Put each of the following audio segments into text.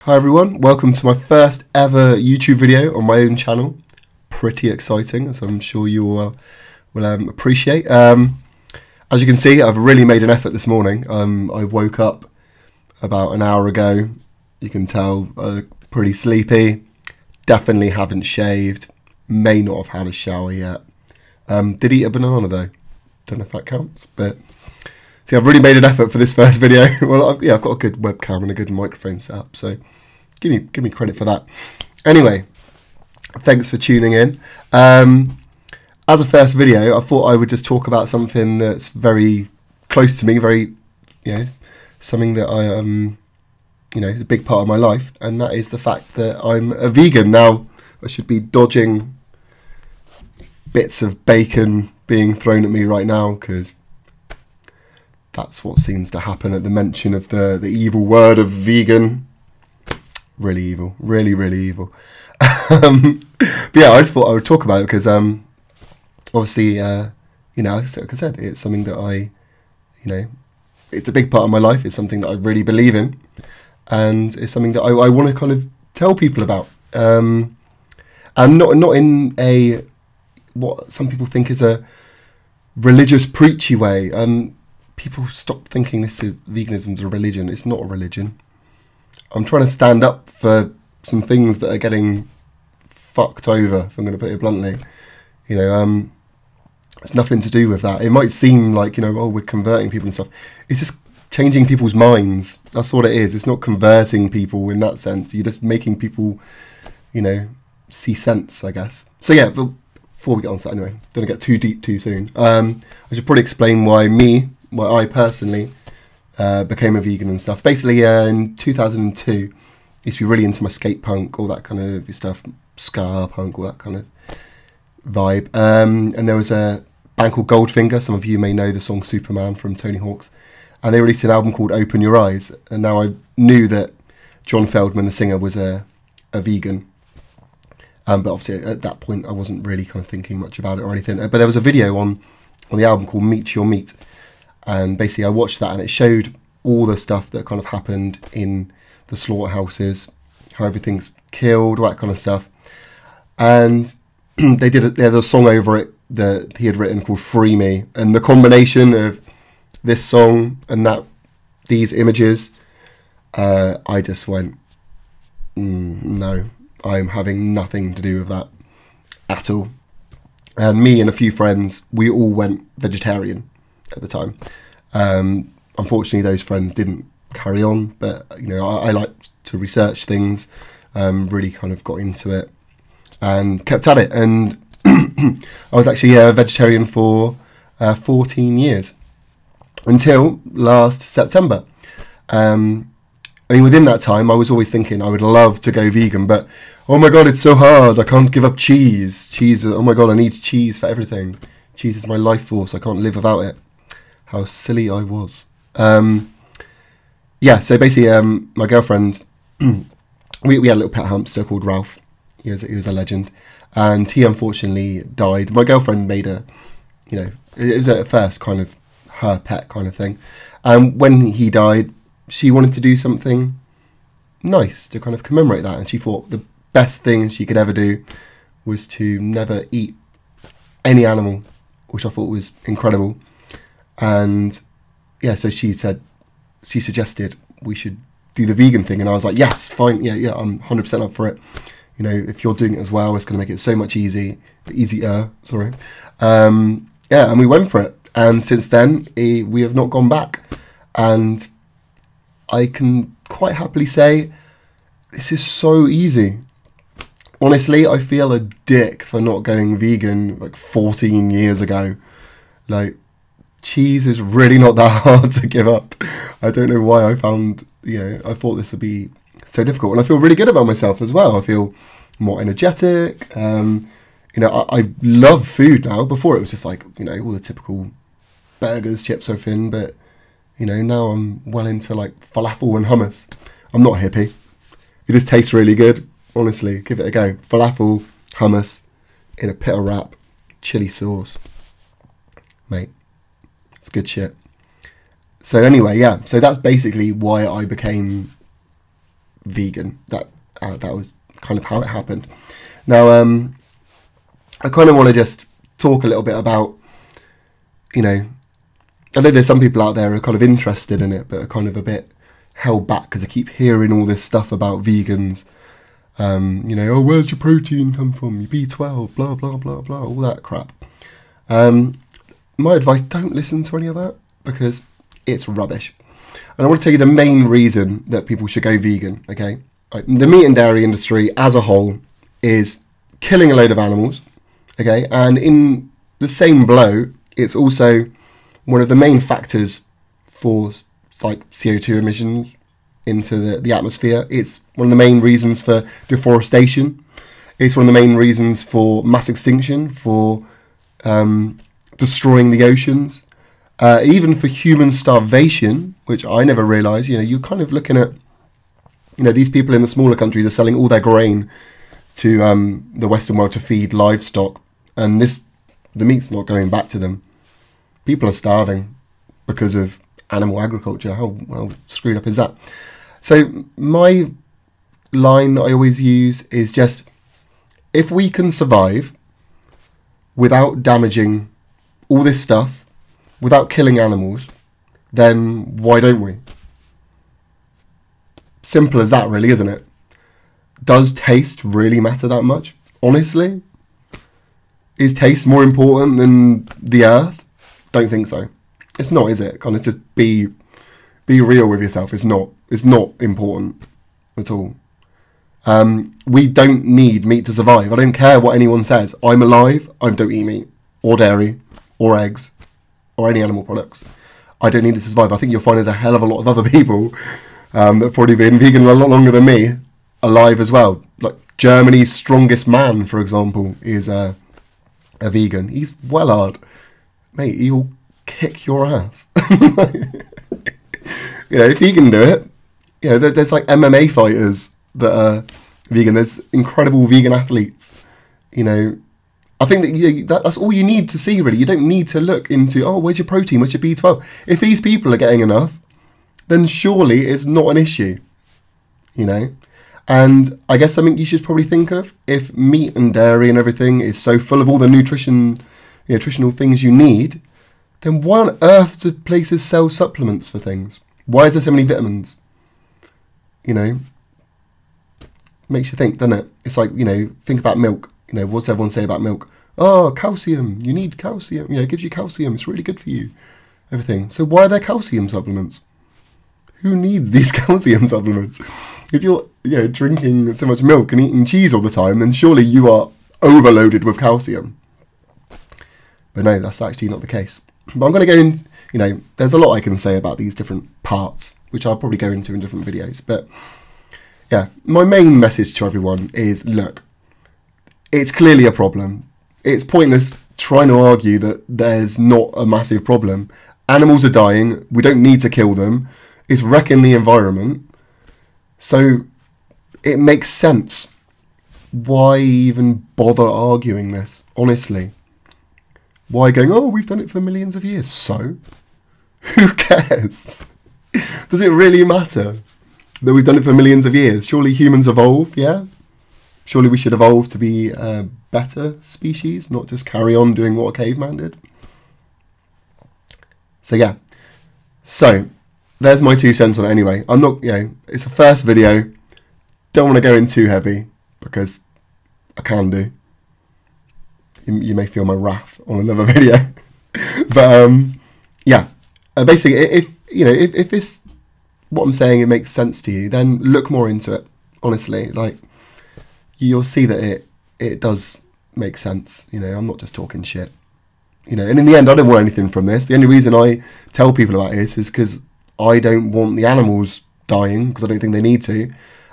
Hi everyone, welcome to my first ever YouTube video on my own channel. Pretty exciting, as I'm sure you all will appreciate. As you can see, I've really made an effort this morning. I woke up about an hour ago. You can tell pretty sleepy. Definitely haven't shaved. May not have had a shower yet. Did eat a banana though. Don't know if that counts, but see, I've really made an effort for this first video. Well, I've got a good webcam and a good microphone set up, so give me credit for that. Anyway, thanks for tuning in. As a first video, I thought I would just talk about something that's very close to me, something that is a big part of my life, and that is the fact that I'm a vegan. Now, I should be dodging bits of bacon being thrown at me right now, because that's what seems to happen at the mention of the evil word of vegan. Really evil. Really, really evil. But yeah, I just thought I would talk about it because, obviously, like I said, it's something that it's a big part of my life. It's something that I really believe in. And it's something that I want to kind of tell people about. And not in a, what some people think is a religious, preachy way. People stop thinking veganism's a religion. It's not a religion. I'm trying to stand up for some things that are getting fucked over, if I'm going to put it bluntly. It's nothing to do with that. It might seem like, oh, we're converting people and stuff. It's just changing people's minds. That's what it is. It's not converting people in that sense. You're just making people, see sense, I guess. So yeah, but before we get on to that anyway, don't get too deep too soon. I should probably explain why I personally became a vegan and stuff. Basically, in 2002, I used to be really into my skate punk, all that kind of stuff, ska punk, all that kind of vibe. And there was a band called Goldfinger. Some of you may know the song Superman from Tony Hawk's. And they released an album called Open Your Eyes. And now I knew that John Feldman, the singer, was a vegan. But obviously at that point I wasn't really kind of thinking much about it or anything. But there was a video on the album called Meet Your Meat. And basically I watched that and it showed all the stuff that kind of happened in the slaughterhouses, how everything's killed, all that kind of stuff. And they had a song over it that he had written called Free Me. And the combination of this song and these images, I just went, no, I'm having nothing to do with that at all. And me and a few friends, we all went vegetarian at the time. Unfortunately, those friends didn't carry on, but I like to research things, really kind of got into it and kept at it. And I was actually a vegetarian for 14 years until last September. Within that time, I was always thinking I would love to go vegan, but oh my god, it's so hard. I can't give up cheese. Oh my god, I need cheese for everything. Cheese is my life force. I can't live without it. How silly I was. So basically, my girlfriend, we had a little pet hamster called Ralph. He was a legend, and he unfortunately died. My girlfriend made it was at first kind of her pet kind of thing. And when he died, she wanted to do something nice to kind of commemorate that, and she thought the best thing she could ever do was to never eat any animal, which I thought was incredible. And yeah, so she suggested we should do the vegan thing, and I was like, yes, fine, yeah, I'm 100% up for it. If you're doing it as well, it's going to make it so much easier. And we went for it, and since then we have not gone back. And I can quite happily say this is so easy. Honestly, I feel a dick for not going vegan like 14 years ago. Like, cheese is really not that hard to give up. I don't know why I thought this would be so difficult. And I feel really good about myself as well. I feel more energetic. I love food now. Before it was just like, all the typical burgers, chips, everything. But, now I'm well into like falafel and hummus. I'm not a hippie. It just tastes really good. Honestly, give it a go. Falafel, hummus, in a pita wrap, chili sauce. Mate. It's good shit. So anyway, yeah. So that's basically why I became vegan. That was kind of how it happened. Now, I kind of want to just talk a little bit about, I know there's some people out there who are kind of interested in it, but are kind of a bit held back because I keep hearing all this stuff about vegans. Oh, where's your protein come from? Your B12, blah, blah, blah, blah, all that crap. My advice, don't listen to any of that because it's rubbish. And I want to tell you the main reason that people should go vegan, okay? The meat and dairy industry as a whole is killing a load of animals, okay? And in the same blow, it's also one of the main factors for like CO2 emissions into the atmosphere. It's one of the main reasons for deforestation. It's one of the main reasons for mass extinction, for destroying the oceans, even for human starvation, which I never realised. You're kind of looking at, these people in the smaller countries are selling all their grain to the Western world to feed livestock, and the meat's not going back to them. People are starving because of animal agriculture. How screwed up is that? So my line that I always use is just, if we can survive without damaging all this stuff, without killing animals, then why don't we? Simple as that, really, isn't it? Does taste really matter that much? Honestly? Is taste more important than the earth? Don't think so. It's not, is it? Kind of just be real with yourself. It's not. It's not important at all. We don't need meat to survive. I don't care what anyone says. I'm alive. I don't eat meat or dairy or eggs or any animal products. I don't need it to survive. I think you'll find there's a hell of a lot of other people that have probably been vegan a lot longer than me alive as well. Like Germany's strongest man, for example, is a vegan. He's well hard. Mate, he'll kick your ass. If he can do it, there's like MMA fighters that are vegan. There's incredible vegan athletes. I think that that's all you need to see, really. You don't need to look into, where's your protein, where's your B12? If these people are getting enough, then surely it's not an issue, And I guess something you should probably think of, if meat and dairy and everything is so full of all the nutritional things you need, then why on earth do places sell supplements for things? Why is there so many vitamins? Makes you think, doesn't it? It's like, think about milk. What does everyone say about milk? Oh, calcium. You need calcium. It gives you calcium. It's really good for you. Everything. So why are there calcium supplements? Who needs these calcium supplements? If you're drinking so much milk and eating cheese all the time, then surely you are overloaded with calcium. But no, that's actually not the case. But I'm going to go in, there's a lot I can say about these different parts, which I'll probably go into in different videos. But yeah, my main message to everyone is, look, it's clearly a problem. It's pointless trying to argue that there's not a massive problem. Animals are dying. We don't need to kill them. It's wrecking the environment. So it makes sense. Why even bother arguing this, honestly? Why going, we've done it for millions of years? So? Who cares? Does it really matter that we've done it for millions of years? Surely humans evolve, yeah? Surely we should evolve to be a better species, not just carry on doing what a caveman did. So yeah. So, there's my 2 cents on it anyway. I'm not, it's a first video. Don't want to go in too heavy because I can do. You may feel my wrath on another video. But yeah. Basically, if this, what I'm saying, it makes sense to you, then look more into it. Honestly, like, you'll see that it does make sense. I'm not just talking shit. And in the end, I don't want anything from this. The only reason I tell people about this is because I don't want the animals dying, because I don't think they need to.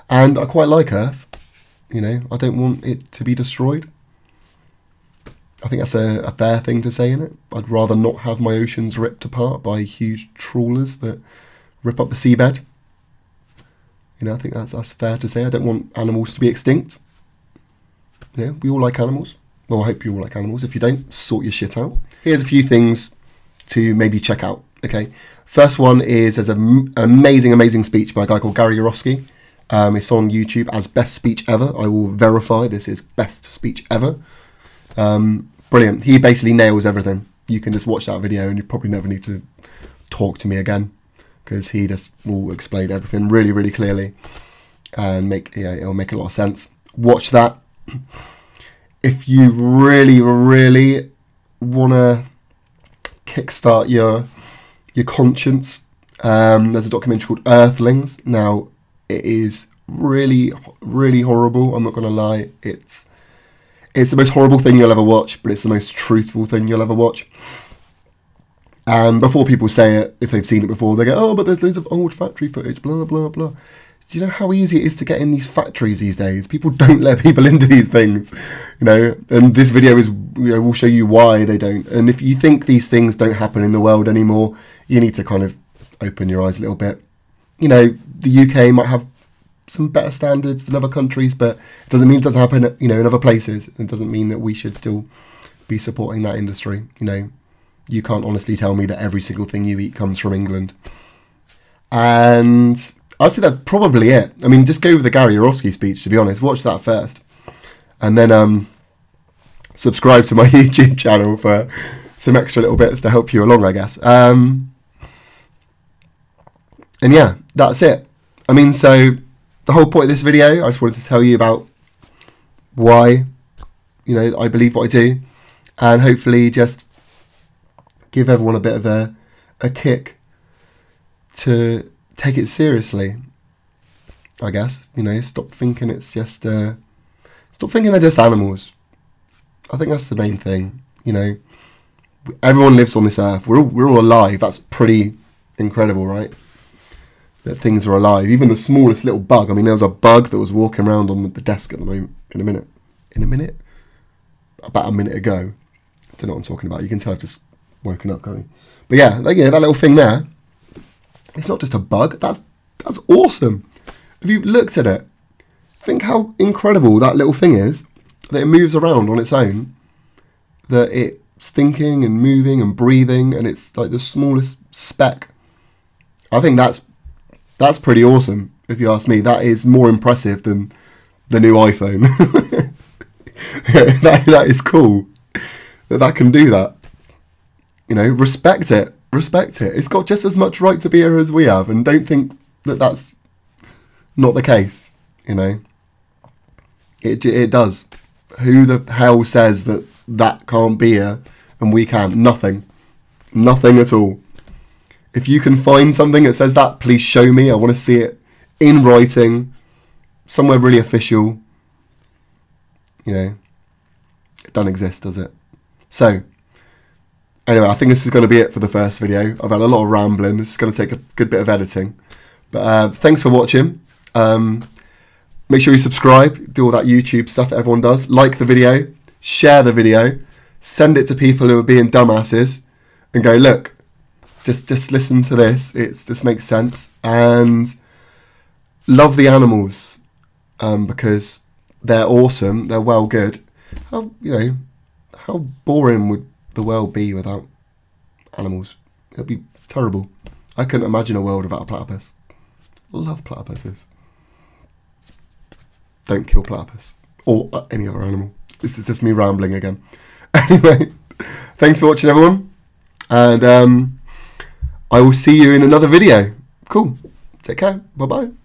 And I quite like Earth. I don't want it to be destroyed. I think that's a fair thing to say, in it. I'd rather not have my oceans ripped apart by huge trawlers that rip up the seabed. I think that's fair to say. I don't want animals to be extinct. We all like animals. Well, I hope you all like animals. If you don't, sort your shit out. Here's a few things to maybe check out, okay? First one is, there's an amazing speech by a guy called Yourofsky. It's on YouTube as Best Speech Ever. I will verify this is Best Speech Ever. Brilliant. He basically nails everything. You can just watch that video and you probably never need to talk to me again, because he just will explain everything really, really clearly and it'll make a lot of sense. Watch that. If you really, really want to kickstart your conscience, there's a documentary called Earthlings. Now, it is really, really horrible. I'm not going to lie. It's the most horrible thing you'll ever watch, but it's the most truthful thing you'll ever watch. And before people say it, if they've seen it before, they go, oh, but there's loads of old factory footage, blah, blah, blah. Do you know how easy it is to get in these factories these days? People don't let people into these things, and this video will show you why they don't. And if you think these things don't happen in the world anymore, you need to kind of open your eyes a little bit. The UK might have some better standards than other countries, but it doesn't mean it doesn't happen, in other places. It doesn't mean that we should still be supporting that industry. You can't honestly tell me that every single thing you eat comes from England. And I'd say that's probably it. I mean, just go with the Gary Yourofsky speech, to be honest. Watch that first. And then subscribe to my YouTube channel for some extra little bits to help you along, I guess. And yeah, that's it. I mean, so the whole point of this video, I just wanted to tell you about why, I believe what I do, and hopefully just give everyone a bit of a kick to take it seriously, I guess. Stop thinking it's just, stop thinking they're just animals. I think that's the main thing. Everyone lives on this earth. We're all alive. That's pretty incredible, right? That things are alive. Even the smallest little bug. I mean, there was a bug that was walking around on the desk at the moment. In a minute? About a minute ago. I don't know what I'm talking about. You can tell I've just woken up, can't you? But yeah, that little thing there, it's not just a bug. That's awesome. If you looked at it, think how incredible that little thing is, that it moves around on its own, that it's thinking and moving and breathing, and it's like the smallest speck. I think that's pretty awesome, if you ask me. That is more impressive than the new iPhone. that is cool that can do that. Respect it. It's got just as much right to be here as we have, and don't think that that's not the case. It does. Who the hell says that can't be here and we can't? Nothing at all. If you can find something that says that, please show me. I want to see it in writing, somewhere really official. It doesn't exist, does it? So anyway, I think this is going to be it for the first video. I've had a lot of rambling. This is going to take a good bit of editing. But thanks for watching. Make sure you subscribe. Do all that YouTube stuff that everyone does. Like the video. Share the video. Send it to people who are being dumbasses. And go, look, just listen to this. It just makes sense. And love the animals. Because they're awesome. They're well good. How boring would the world be without animals? It'd be terrible. I couldn't imagine a world without a platypus. Love platypuses. Don't kill platypus or any other animal. This is just me rambling again. Anyway, thanks for watching, everyone, and I will see you in another video. Cool. Take care. Bye bye.